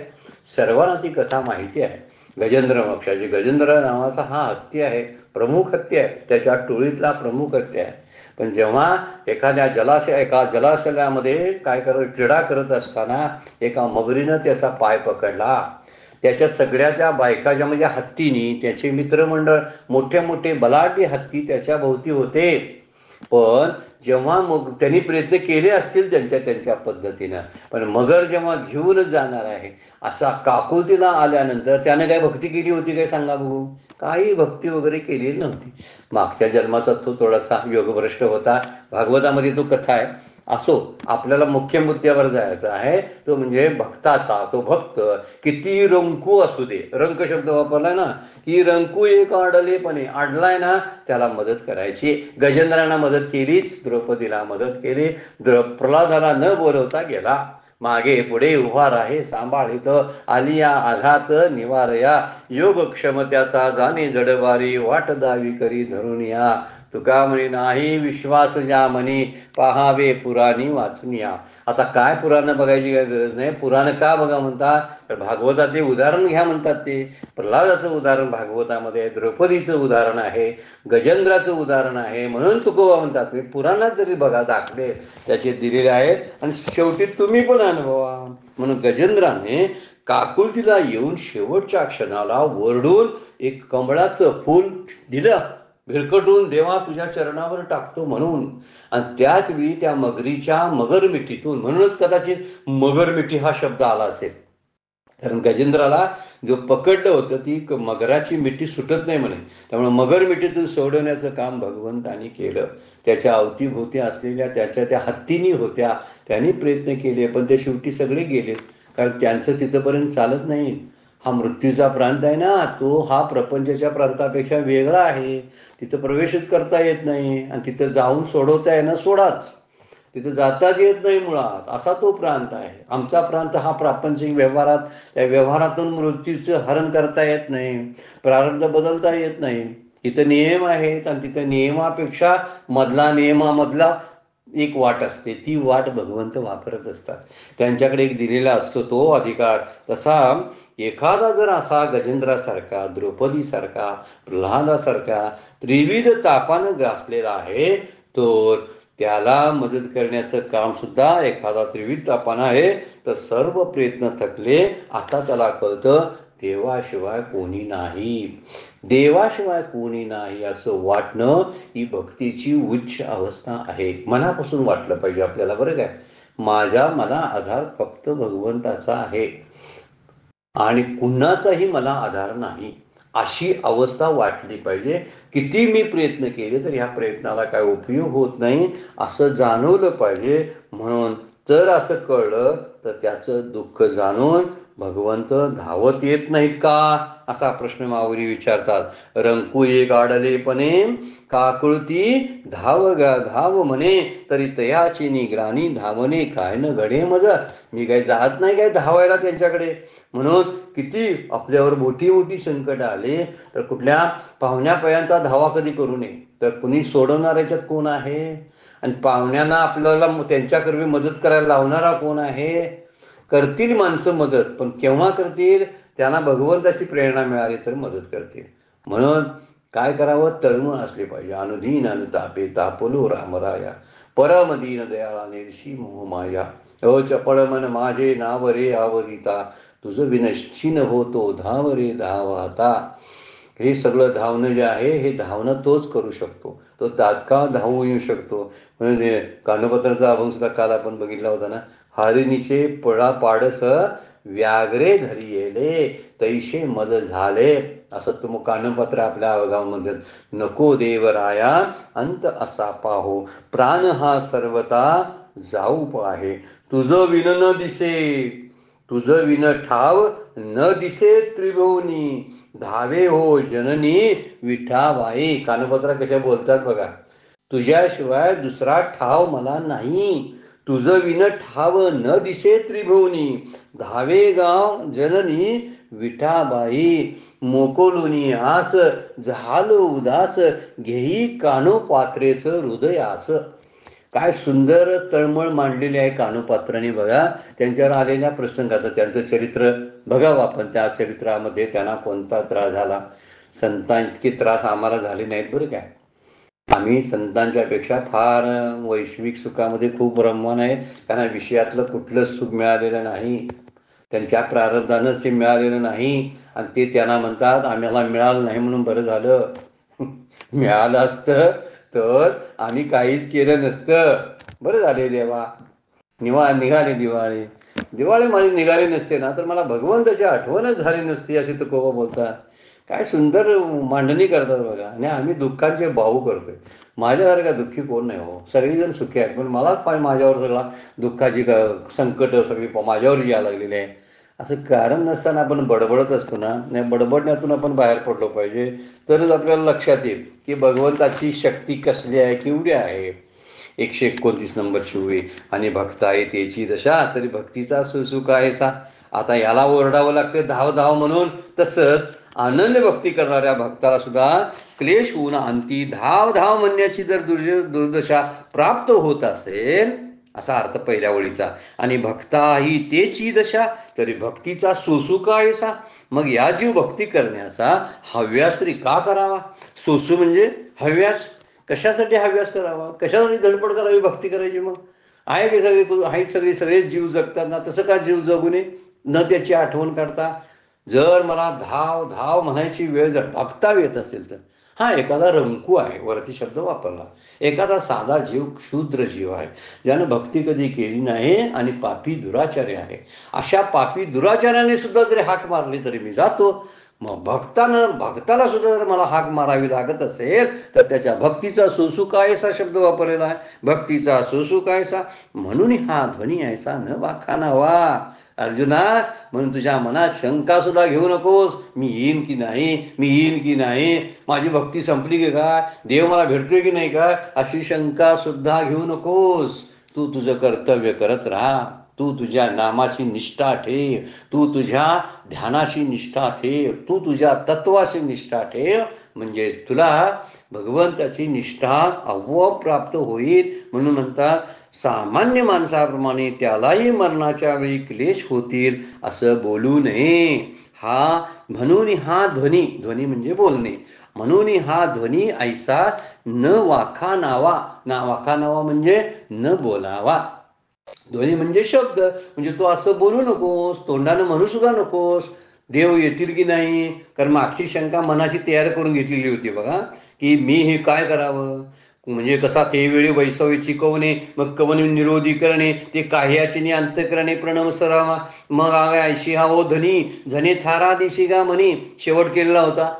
S1: सर्वांना ती कथा माहिती आहे. गजेंद्र मोक्षाची, गजेंद्र नावाचा हा हत्ती आहे, प्रमुख हत्ती आहे, त्याच्या टोळीतला प्रमुख हत्ती आहे. पण जेव्हा एका जलाशयामध्ये क्रीडा करत असताना एका मगरीनं त्याचा पाय पकडला. त्याच्या सगळ्याच्या बायका ज्या म्हणजे हत्तीनी, त्याचे मित्रमंडळ मोठे मोठे बलाढ्य हत्ती त्याच्या भोवती होते. पण जेव्हा मग त्यांनी प्रयत्न केले असतील त्यांच्या पद्धतीनं, पण मगर जेव्हा घेऊनच जाणार आहे असा काकुळतीला आल्यानंतर त्याने काय भक्ती केली होती काय सांगा बघू. काही भक्ती वगैरे केलेली नव्हती. मागच्या जन्माचा तो थोडासा योगभ्रष्ट होता. भागवतामध्ये तो कथा आहे. असो, आपल्याला मुख्य मुद्द्यावर जायचं आहे, तो म्हणजे भक्ताचा. तो भक्त किती रंकू असू दे, रंक शब्द वापरलाय ना, की रंकू एक आडलेपणे आडलाय ना, त्याला मदत करायची. गजेंद्रांना मदत केलीच, द्रौपदीला मदत केली. प्रल्हादाला न बोलवता गेला, मागे पुढे उभा राहे सांभाळित, आलिया आघात निवारया, योग क्षमत्याचा जाणे जडवारी, वाट दावी करी धरून या. तुका म्हणे नाही विश्वास ज्या म्हणे, पहावे पुराणी वाचून या. आता काय पुराण बघायची काय गरज नाही. पुराण का बघा म्हणतात, तर भागवतातले उदाहरण घ्या म्हणतात. ते प्रल्हादाचं उदाहरण भागवतामध्ये आहे, द्रौपदीचं उदाहरण आहे, गजेंद्राचं उदाहरण आहे. म्हणून तुकोबा म्हणतात पुराणात जरी बघा दाखले त्याचे दिलेले आहेत, आणि शेवटी तुम्ही पण अनुभवा. म्हणून गजेंद्राने काकुळतीला येऊन शेवटच्या क्षणाला वरडून एक कमळाचं फूल दिलं, भिरकटून देवा तुझ्या चरणावर टाकतो म्हणून. आणि त्याच वेळी त्या मगरीच्या मगरमिठीतून, म्हणूनच कदाचित मगरमिठी हा शब्द आला असेल, कारण गजेंद्राला जो पकडलं होतं ती मगराची मिठी सुटत नाही म्हणे, त्यामुळे मगरमिठीतून सोडवण्याचं काम भगवंतानी केलं. त्याच्या अवतीभोवती असलेल्या त्याच्या त्या हत्तीनी होत्या, त्यांनी प्रयत्न केले, पण ते शेवटी सगळे गेले, कारण त्यांचं तिथंपर्यंत चालत नाही. हा मृत्यूचा प्रांत आहे ना, तो हा प्रपंचाच्या प्रांतापेक्षा वेगळा आहे. तिथं प्रवेशच करता येत नाही, आणि तिथं जाऊन सोडवता येणं सोडाच, तिथं जाताच येत नाही मुळात, असा तो प्रांत आहे. आमचा प्रांत हा प्रापंचिक व्यवहारात, त्या व्यवहारातून मृत्यूचं हरण करता येत नाही, प्रारब्ध बदलता येत नाही. इथं नियम आहेत, आणि तिथं नियमापेक्षा मधला नियमामधला एक वाट असते, ती वाट भगवंत वापरत असतात. त्यांच्याकडे एक दिलेला असतो तो अधिकार. तसा एखादा जर असा गजेंद्रासारखा, द्रौपदीसारखा, प्रल्हादासारखा त्रिविध तापानं गासलेला आहे, तर त्याला मदत करण्याचं काम सुद्धा एखादा त्रिविध तापानं आहे, तर सर्व प्रयत्न थकले. आता त्याला कळतं देवाशिवाय कोणी नाही, देवाशिवाय कोणी नाही असं वाटणं ही भक्तीची उच्च अवस्था आहे. मनापासून वाटलं पाहिजे आपल्याला, बरं काय, मला आधार फक्त भगवंताचा आहे आणि कुणाचाही मला आधार नाही, अशी अवस्था वाटली पाहिजे. किती मी प्रयत्न केले तर ह्या प्रयत्नाला काय उपयोग होत नाही असं जाणवलं पाहिजे. म्हणून जर असं कळलं तर त्याचं दुःख जाणून भगवंत धावत येत नाहीत का, असा प्रश्न माऊली विचारतात. रंकू एक आडलेपणे काकुळती धाव म्हणे, तरी तयाची निग्राणी धावणे काय न घडे मज. मी काही जात नाही काय धावायला त्यांच्याकडे. म्हणून किती आपल्यावर मोठी मोठी संकट आले तर कुठल्या पाहुण्या पयांचा धावा कधी करू नये, तर कुणी सोडवणाऱ्याच्यात कोण आहे, आणि पाहुण्यांना आपल्याला त्यांच्याकरवी मदत करायला लावणारा कोण आहे. करतील माणसं मदत, पण केव्हा करतील, त्यांना भगवंताची प्रेरणा मिळाली तर मदत करतील. म्हणून काय करावं, तळमळ असली पाहिजे. अनुदीन अनुतापे तापलो रामराया, परमदीन दयाळा निर्षी मोहमाया, चपळ मन माझे नाव रे आवरिता, तुझं विनश्चिन होतो धाव रे धावाता. हे सगळं धावणं जे आहे, हे धावणं तोच करू शकतो, तो तात्काळ धावून येऊ शकतो. म्हणजे कानपत्राचा अभंग सुद्धा काल आपण बघितला होता ना, हरिणीचे पळा पाडस व्याघ्रे धरी येले, तैशे मज झाले, असं तुम कानपत्र आपल्या अवघामध्ये. नको देवराया अंत असा पाहो, प्राण हा सर्वता जाऊ पाहे, तुझं विन न दिसे, तुझं विन ठाव न दिसे त्रिभुवनी, धावे हो जननी विठाबाई. कानपत्रा कशा बोलतात बघा, तुझ्याशिवाय दुसरा ठाव मला नाही, तुझं विन ठाव न दिसे त्रिभुवनी, धावे गाव जननी विठाबाई, मोकोलुनी आस झालो उदास, घेई कानो पात्रेस हृदयास. काय सुंदर तळमळ मांडलेली आहे कानोपात्राने बघा. त्यांच्यावर आलेल्या प्रसंगाचं त्यांचं चरित्र बघावं आपण. त्या चरित्रामध्ये त्यांना कोणता त्रास झाला. संतां इतके त्रास आम्हाला झाले नाहीत बरं काय. आम्ही संतांच्या पेक्षा फार वैश्विक सुखामध्ये खूप ब्रह्मांड आहे, त्यांना विषयातलं कुठलं सुख मिळालेलं नाही, त्यांच्या प्रारब्धानंच ते मिळालेलं नाही. आणि ते त्यांना म्हणतात आम्हाला मिळालं नाही म्हणून बरं झालं, मिळालं असतं तर आम्ही काहीच केलं नसतं, बरं झाले देवा. निघाली दिवाळी माझी निघाली नसते ना, तर मला भगवंताची आठवणच झाली नसती, असे तुकोबा बोलतात. काय सुंदर मांडणी करतात बघा. आणि आम्ही दुःखांचे भाऊ करतोय. माझ्यासारखा दुःखी कोण नाही हो, सगळेजण सुखी आहेत, पण मलाच माझ्यावर सगळा दुःखाची संकट सगळी माझ्यावर यायला लागलेली आहे. असं कारण नसताना आपण बडबडत असतो ना, नाही बडबडण्यातून आपण बाहेर पडलो पाहिजे, तरच आपल्याला लक्षात येईल की भगवंताची शक्ती कसली आहे, केवढी आहे. 129 नंबरची ओवी, आणि भक्ता आहे त्याची दशा तरी भक्तीचा सुसुख आहेसा. आता याला ओरडावं लागतं धाव धाव म्हणून, तसंच अनन्य भक्ती करणाऱ्या भक्ताला सुद्धा क्लेश होऊन अंती धाव धाव म्हणण्याची जर दुर्दशा प्राप्त होत असेल, असा अर्थ पहिल्या ओळीचा. आणि भक्ता ही तेची दशा तरी भक्तीचा सुसुख आहेसा. मग या जीव भक्ती करण्याचा हव्यास तरी का करावा? सोसू म्हणजे हव्यास. कशासाठी हव्यास करावा, कशासाठी धडपड करावी भक्ती करायची? मग आहे की सगळेच जीव जगतात ना, तसं का जीव जगू नये न त्याची आठवण काढता? जर मला धाव धाव म्हणायची वेळ जर भक्ता येत असेल तर, हा एखादा रंकू आहे, वरती शब्द वापरला, एखादा साधा जीव, क्षुद्र जीव आहे, ज्यानं भक्ती कधी केली नाही आणि पापी दुराचारी आहे, अशा पापी दुराचार्याने सुद्धा जरी हाक मारली तरी मी जातो. मग भक्ताला सुद्धा जर मला हाक मारावी लागत असेल तर त्याच्या भक्तीचा सुसुख आहेसा शब्द वापरलेला आहे. भक्तीचा सुसुख आहेसा म्हणून हा ध्वनी ऐसा न वाखाना वा. अर्जुना, म्हणून तुझ्या मनात शंका सुद्धा घेऊ नकोस, मी येईन की नाही, मी येईन की नाही, माझी भक्ती संपली की काय, देव मला भेटतोय की नाही का, अशी शंका सुद्धा घेऊ नकोस. तू तुझं कर्तव्य करत राहा, तू तुझ्या नामाची निष्ठा ठेव, तू तुझ्या ध्यानाशी निष्ठा ठेव, तू तुझ्या तत्वाशी निष्ठा ठेव, म्हणजे तुला भगवंताची निष्ठा आपोआप प्राप्त होईल. म्हणून म्हणतात सामान्य माणसाप्रमाणे त्यालाही मरणाच्या वेळी क्लेश होतील असं बोलू नये. म्हणून हा ध्वनी, ध्वनी म्हणजे बोलणे, म्हणून हा ध्वनी ऐसा न वाखा नावा. वाखा नावा म्हणजे न बोलावा. ध्वनी म्हणजे शब्द, म्हणजे तू असं बोलू नकोस, तोंडानं म्हणू सुद्धा नकोस देव येतील की नाही. कारण मागची शंका मनाची तयार करून घेतलेली होती बघा, की मी हे काय करावं, म्हणजे कसा ते वेळी वैसवी कवने, मग कवने निरोधी करणे, ते काह्याचे अंत करणे प्रणव सरावा, मग ऐशी हा ओ धनी झने थारा दिशी गा म्हणी, शेवट केलेला होता.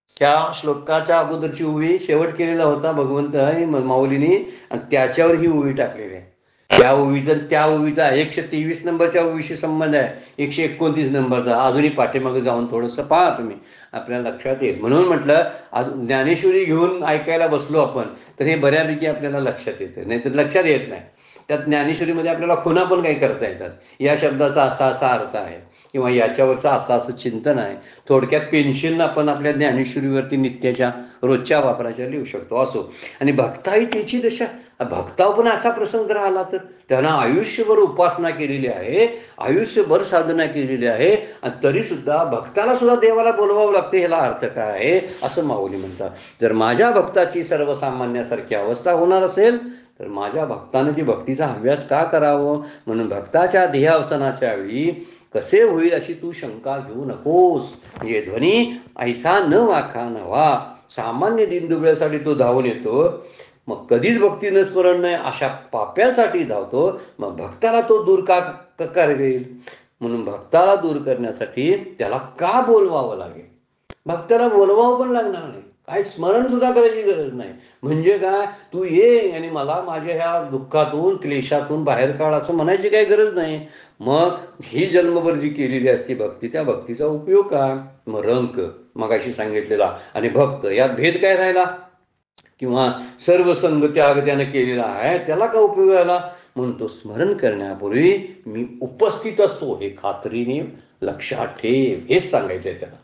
S1: त्या श्लोकाच्या अगोदरची ओवी शेवट केलेला होता भगवंत माऊलीने, आणि त्याच्यावर ही ओवी टाकलेली आहे. त्या ओवीचा 123 नंबरच्या ओवीशी संबंध आहे, 129 नंबरचा. अजूनही पाठीमागे जाऊन थोडंसं पहा तुम्ही, आपल्याला लक्षात येईल. म्हणून म्हटलं ज्ञानेश्वरी घेऊन ऐकायला बसलो आपण तर हे बऱ्यापैकी आपल्याला लक्षात येतं, नाही तर लक्षात येत नाही. त्यात ज्ञानेश्वरीमध्ये आपल्याला खुणा पण काही करता येतात. या शब्दाचा असा असा अर्थ आहे, किंवा याच्यावरचं असं चिंतन आहे. थोडक्यात पेन्शिलनं आपण आपल्या ज्ञानेश्वरीवरती नित्याच्या रोजच्या वापराच्या लिहू शकतो. असो. आणि भक्ताही त्याची दशा, भक्तावर पण असा प्रसंग जर आला तर त्यांना आयुष्यभर उपासना केलेली आहे, आयुष्यभर साधना केलेली आहे, आणि तरी सुद्धा भक्ताला सुद्धा देवाला बोलवावं लागते. ह्याला अर्थ काय आहे असं माऊली म्हणतात. जर माझ्या भक्ताची सर्वसामान्यासारखी अवस्था होणार असेल तर माझ्या भक्ताने ती भक्तीचा हव्यास का करावं? म्हणून भक्ताच्या देहावसानाच्या वेळी कसे होईल अशी तू शंका घेऊ नकोस. म्हणजे ध्वनी ऐसा न वाखा नवा. सामान्य दिनदुबळ्यासाठी तो धावून येतो, मग कधीच भक्तीनं स्मरण नाही अशा पाप्यासाठी धावतो. मग भक्ताला तो दूर का करेल? म्हणून भक्ताला दूर करण्यासाठी त्याला का बोलवावं लागेल? भक्ताला बोलवावं पण लागणार नाही, काय स्मरण सुद्धा करायची गरज नाही. म्हणजे काय, तू ये आणि मला माझ्या ह्या दुःखातून क्लेशातून बाहेर काढ असं म्हणायची काही गरज नाही. मग ही जन्मभर जी केलेली असते भक्ती, त्या भक्तीचा उपयोग काय? मग रंक मगाशी सांगितलेला आणि भक्त यात भेद काय राहिला? किंवा सर्व संग त्याग त्यानं केलेला आहे, त्याला का उपयोग झाला? म्हणून तो स्मरण करण्यापूर्वी मी उपस्थित असतो हे खात्रीने लक्षात ठेव, हेच सांगायचंय त्याला.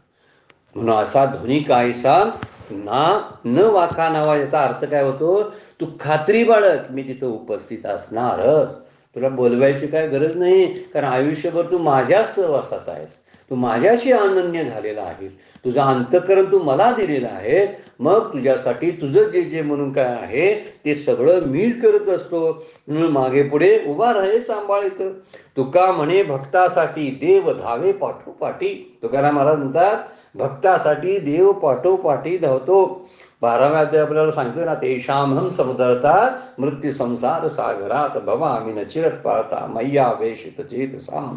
S1: म्हणून असा ध्वनी कायसा न वाका नावा, याचा अर्थ काय होतो? तू खात्री बाळग, मी तिथं उपस्थित असणारच, तुला बोलवायची काय गरज नाही. कारण आयुष्यभर तू माझ्याच सहवासात आहेस, तू माझ्याशी अनन्य झालेला आहेस, तुझं अंतःकरण तू मला दिलेलं आहेस. मग तुझ्यासाठी तुझं जे जे म्हणून काय आहे ते सगळं मीच करत असतो. म्हणून मागे पुढे उभा राहे सांभाळित. तुका म्हणे भक्तासाठी देव धावे पाठोपाठी. तुकाराम महाराज म्हणतात भक्तासाठी देव पाठोपाठी धावतो. 12व्या अध्याय आपल्याला सांगतो ना, तेषामहं समुद्रता मृत्यू संसार सागरात भवामी न चिरत पाळता मय्या वेशित चेतसाम.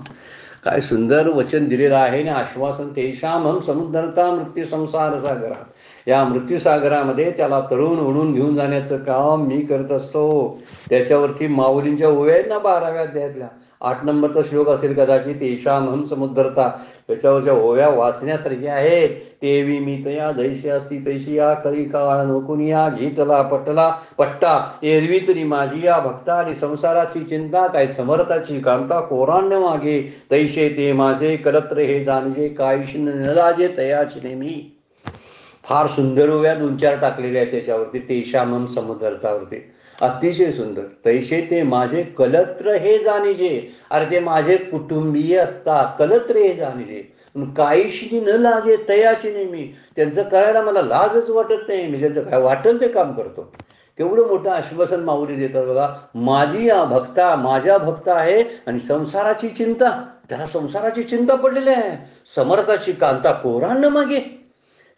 S1: काय सुंदर वचन दिलेलं आहे ना, आश्वासन. तेषामहं समुद्रता मृत्यू संसार सागरात. या मृत्यूसागरामध्ये त्याला तरुण ओढून घेऊन जाण्याचं काम मी करत असतो. त्याच्यावरती माऊलींच्या ओव्या आहेत ना 12व्या अध्यायातल्या, 8 नंबरचा श्लोक असेल कदाचित, येशामहं समुद्धरता, त्याच्यावरच्या ओव्या वाचण्यासारख्या आहेत. तेवी मी तया जैशी असती तैशी या कळी काळ नोकुनिया घेतला पट्टा एरवी तरी माझी या भक्ता आणि संसाराची चिंता, काय समर्थाची कांता कोराण्य मागे तैशे ते माझे कलत्र हे जाणजे काहीशी न लाजे तयाची नेहमी. फार सुंदर ओव्या 2-4 टाकलेल्या आहेत त्याच्यावरती, तेशामम समुद्रतावरती, अतिशय सुंदर. तैसे ते माझे कलत्र हे जाणीजे, अरे ते माझे कुटुंबीय असतात. कलत्र हे जाणीजे काहीशी न लाजे तयाची नेहमी, त्यांचं करायला मला लाजच वाटत नाही, मी त्यांचं काय वाटेल ते काम करतो. केवढं मोठं आश्वासन माऊली देतात बघा. माझी भक्ता, माझ्या भक्त आहे आणि संसाराची चिंता, त्याला संसाराची चिंता पडलेली आहे. समर्थाची कांता कोरांना मागे.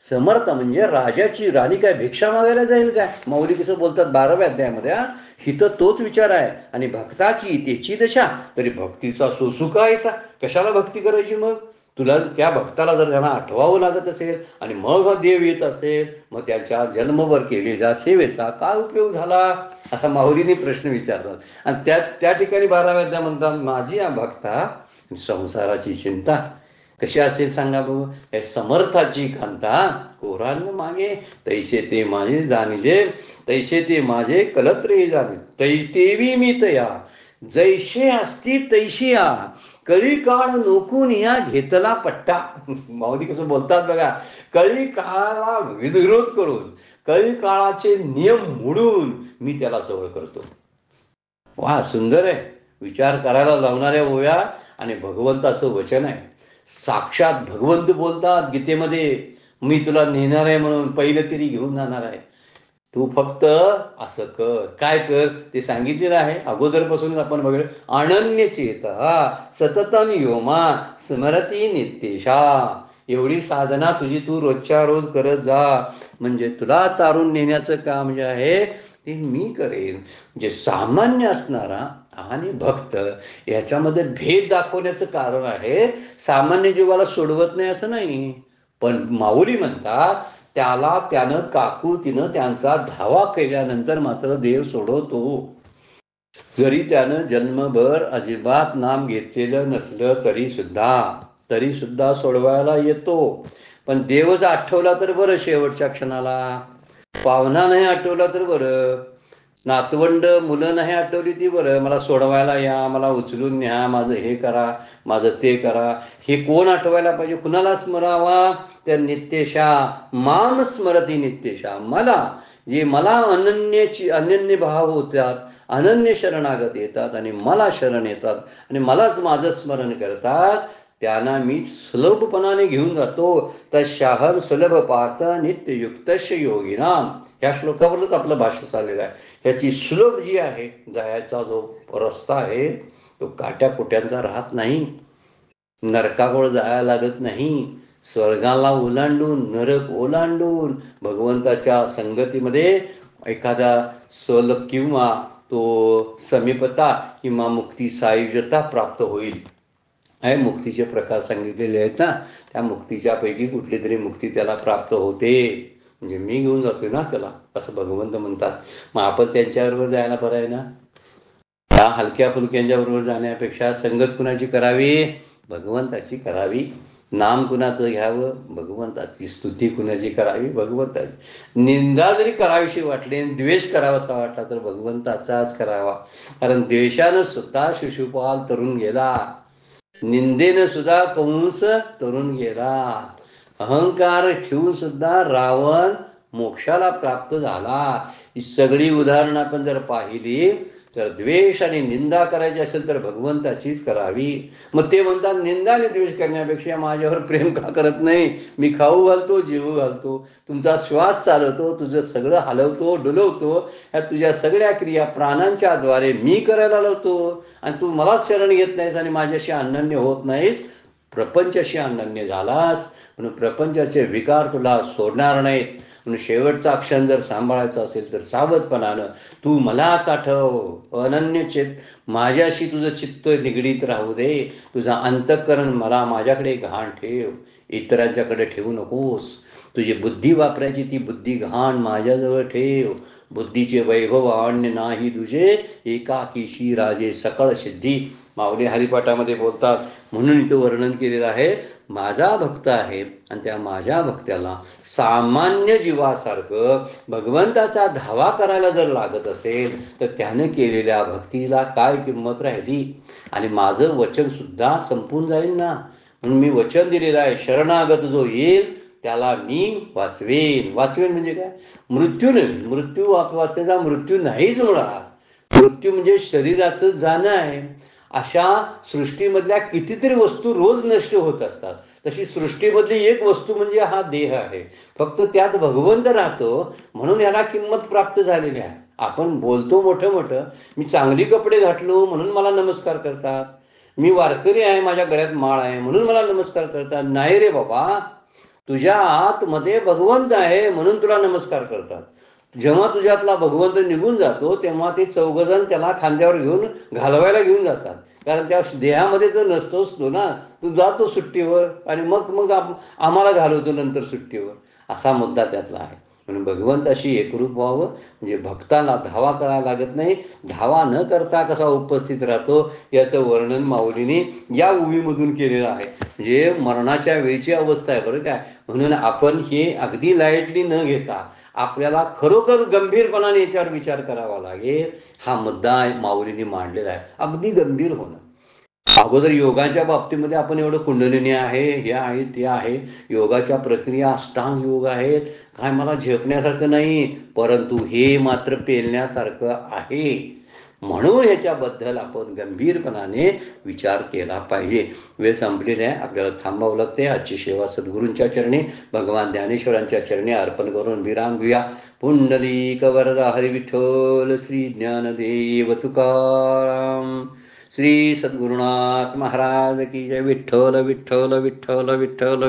S1: समर्थ म्हणजे राजाची राणी काय भिक्षा मागायला जाईल काय? माऊली कसं बोलतात 12व्या अध्यायामध्ये. हिथं तोच विचार आहे. आणि भक्ताची त्याची दशा, तरी भक्तीचा सोसुकायचा. कशाला भक्ती करायची मग? तुला त्या भक्ताला जर त्यांना आठवावं लागत असेल आणि मग देव येत असेल, मग त्याच्या जन्मभर केलेल्या सेवेचा काय उपयोग झाला, असा माऊलीने प्रश्न विचारतात. आणि त्या ठिकाणी 12व्या अध्याय म्हणतात, माझी भक्ता संसाराची चिंता कशी असेल सांगा बघ. हे समर्थाची कांता कोरांना मागे तैसे ते माझे जाणीजे, तैसे ते माझे कलत्रे जाणे, तैसेवी मी तया जैसे असती तैशी या कळी काळ नोकून या घेतला पट्टा. माऊली कसं बोलतात बघा. कळी काळाला विरोध करून, कळी काळाचे नियम मोडून मी त्याला जवळ करतो. वा, सुंदर आहे. विचार करायला लावणाऱ्या ओव्या आणि भगवंताचं वचन आहे. साक्षात भगवंत बोलतात गीतेमध्ये, मी तुला नेणार आहे म्हणून, पहिलं तरी घेऊन जाणार आहे, तू फक्त असं कर. काय कर ते सांगितलेलं आहे अगोदरपासून आपण बघूया. अनन्य चेता सततम योमा स्मरती नित्येशा. एवढी साधना तुझी तू रोजच्या रोज करत जा, म्हणजे तुला तारून नेण्याचं काम जे आहे ते मी करेन. म्हणजे सामान्य असणारा आणि भक्त याच्यामध्ये भेद दाखवण्याचं कारण आहे. सामान्य जीवाला सोडवत नाही असं नाही, पण माऊली म्हणतात त्यानं काकुळतीनं त्यांचा धावा केल्यानंतर मात्र देव सोडवतो. जरी त्यानं जन्मभर अजिबात नाम घेतलेलं नसलं तरी सुद्धा सोडवायला येतो. पण देवच आठवला तर बरं, शेवटच्या क्षणाला पाहुणा नाही आठवला तर बरं, नातवंड मुलं नाही आठवली ती बरं, मला सोडवायला या, मला उचलून न्या, माझं हे करा, माझं ते करा. हे कोण आठवायला पाहिजे? कुणाला स्मरावा? त्या नित्येशा माम स्मरती नित्येशा. मला अनन्य भाव होतात, अनन्य शरणागत येतात आणि मला शरण येतात आणि मलाच माझं स्मरण करतात, त्यांना मी सुलभपणाने घेऊन जातो. तशाहम सुलभ पार्थ नित्ययुक्तश योगिनाम. ह्या श्लोकावरच आपलं भाष्य चाललेलं आहे. ह्याची सुलभ जी आहे जायचा जो रस्ता आहे तो काट्या कुट्यांचा राहत नाही, नरकावर जायला लागत नाही. स्वर्गाला ओलांडून, नरक ओलांडून भगवंताच्या संगतीमध्ये एखादा सल किंवा तो समीपता किंवा मुक्ती सायुज्यता प्राप्त होईल. आहे मुक्तीचे प्रकार सांगितलेले आहेत ना, त्या मुक्तीच्या पैकी कुठली तरी मुक्ती त्याला प्राप्त होते. म्हणजे मी घेऊन जातोय ना त्याला, असं भगवंत म्हणतात. मग आपण त्यांच्याबरोबर जायला बरं आहे ना. त्या हलक्या फुलक्यांच्या बरोबर जाण्यापेक्षा संगत कुणाची करावी? भगवंताची करावी. नाम कुणाचं घ्यावं? भगवंताची. स्तुती कुणाची करावी? भगवंताची. निंदा जरी करावीशी वाटली, द्वेष करावासा वाटला तर भगवंताचाच करावा. कारण द्वेषानं सुद्धा शिशुपाल तरुण गेला, निंदेनं सुद्धा कंस तरुण गेला, अहंकार ठेवून सुद्धा रावण मोक्षाला प्राप्त झाला. ही सगळी उदाहरणं आपण जर पाहिली तर द्वेष आणि निंदा करायची असेल तर भगवंताचीच करावी. मग ते म्हणतात निंदा आणि द्वेष करण्यापेक्षा माझ्यावर प्रेम का करत नाही? मी खाऊ घालतो, जीव घालतो, तुमचा श्वास चालवतो, तुझं सगळं हलवतो, डुलवतो, ह्या तुझ्या सगळ्या क्रिया प्राणांच्या द्वारे मी करायला लावतो, आणि तू मलाच शरण घेत नाहीस आणि माझ्याशी अनन्य होत नाहीस, प्रपंचाशी अनन्य झालास. म्हणून प्रपंचाचे विकार तुला सोडणार नाहीत. म्हणून शेवटचा क्षण जर सांभाळायचा असेल तर सावधपणानं तू मलाच आठव, अनन्य चेत, माझ्याशी तुझं चित्त निगडीत राहू दे, तुझा अंतःकरण माझ्याकडे घाण ठेव, इतरांच्याकडे ठेवू नकोस. तुझी बुद्धी वापरायची ती बुद्धी घाण माझ्याजवळ ठेव. बुद्धीचे वैभव अन्य नाही तुझे, एकाकीशी राजे सकळ सिद्धी. माऊली हरिपाठामध्ये बोलतात. म्हणून इथं वर्णन केलेलं आहे. माझा भक्त आहे आणि त्या माझ्या भक्त्याला सामान्य जीवासारखं भगवंताचा धावा करायला जर लागत असेल तर त्याने केलेल्या भक्तीला काय किंमत राहिली. आणि माझं वचन सुद्धा संपून जाईल ना. म्हणून मी वचन दिलेलं आहे, शरणागत जो येईल त्याला मी वाचवेन. वाचवेन म्हणजे काय? मृत्यू नाही. मृत्यू वाचवायचा मृत्यू नाहीच मुळात. मृत्यू म्हणजे शरीराचं जाणं आहे. अशा सृष्टीमधल्या कितीतरी वस्तू रोज नष्ट होत असतात. तशी सृष्टीमधली एक वस्तू म्हणजे हा देह आहे. फक्त त्यात भगवंत राहतो म्हणून याला किंमत प्राप्त झालेली आहे. आपण बोलतो मोठं मोठं, मी चांगली कपडे घातलो म्हणून मला नमस्कार करतात, मी वारकरी आहे माझ्या गळ्यात माळ आहे म्हणून मला नमस्कार करतात. नाही रे बाबा, तुझ्या आतमध्ये भगवंत आहे म्हणून तुला नमस्कार करतात. जेव्हा तुझ्यातला भगवंत निघून जातो तेव्हा ते चौघजण त्याला खांद्यावर घेऊन घालवायला घेऊन जातात. कारण त्या देहामध्ये तो नसतोच तो ना. तू जातो सुट्टीवर आणि मग मग आम्हाला घालवतो नंतर सुट्टीवर. असा मुद्दा त्यातला आहे. म्हणून भगवंताशी एकरूप व्हावं म्हणजे भक्ताला धावा करायला लागत नाही. धावा न करता कसा उपस्थित राहतो याचं वर्णन माऊलीने या उभीमधून केलेलं आहे. म्हणजे मरणाच्या वेळची अवस्था आहे बरं काय. म्हणून आपण हे अगदी लाईटली न घेता आपल्याला खरोखर गंभीरपणाने याच्यावर विचार करावा लागेल. हा मुद्दा माऊलीने मांडलेला आहे. अगदी गंभीर होणं. अगोदर योगाच्या बाबतीमध्ये आपण एवढं कुंडलिनी आहे, हे आहे, ते आहे, योगाच्या प्रक्रिया अष्टांग योग आहेत, काय मला झेपण्यासारखं नाही, परंतु हे मात्र पेलण्यासारखं आहे. म्हणून ह्याच्याबद्दल आपण गंभीरपणाने विचार केला पाहिजे. वेळ संपलेली आहे, आपल्याला थांबावं लागते. आजची सेवा सद्गुरूंच्या चरणी, भगवान ज्ञानेश्वरांच्या चरणी अर्पण करून विराम घेऊया. पुंडलिक वरदा हरी विठ्ठल, श्री ज्ञानदेव तुकाराम, श्री सद्गुरुनाथ महाराज की जय. विठ्ठल विठ्ठल विठ्ठल विठ्ठल.